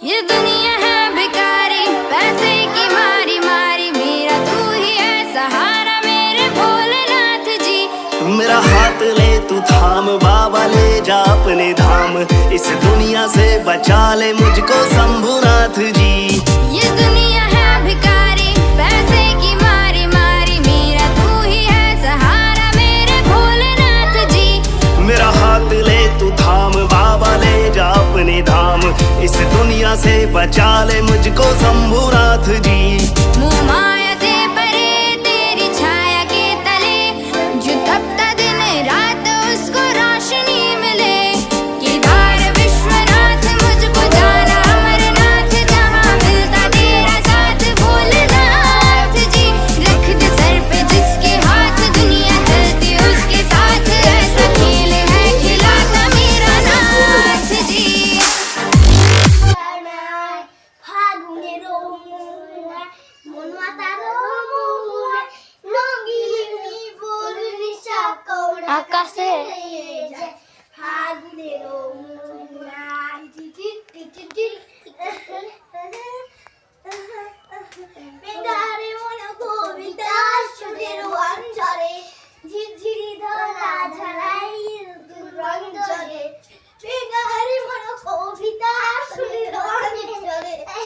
ये दुनिया है भिखारी, पैसे की मारी मारी, मेरा तू ही है सहारा मेरे भोलेनाथ जी। मेरा हाथ ले तू थाम बाबा, ले जा अपने धाम, इस दुनिया से बचा ले मुझको शंभुनाथ जी। ये दुनिया है भिखारी, पैसे की मारी मारी, मेरा तू ही है सहारा मेरे भोलेनाथ जी। मेरा हाथ ले तू थाम बाबा, ले जा अपने धाम, इस दुनिया से बचा ले मुझको शंभुनाथ जी। मोह माया से परे तेरी छाया के तले, जो तपता दिन रात उसको रोशनी मिले। केदार विश्वनाथ मुझको जाना अमरनाथ, जहाँ मिलता तेरा साथ भोलेनाथ जी। रख दे सर पे जिसके हाथ, दुनिया चलती उसके साथ, ऐसा खेल है खिलाता मेरा नाथ जी। আকাশে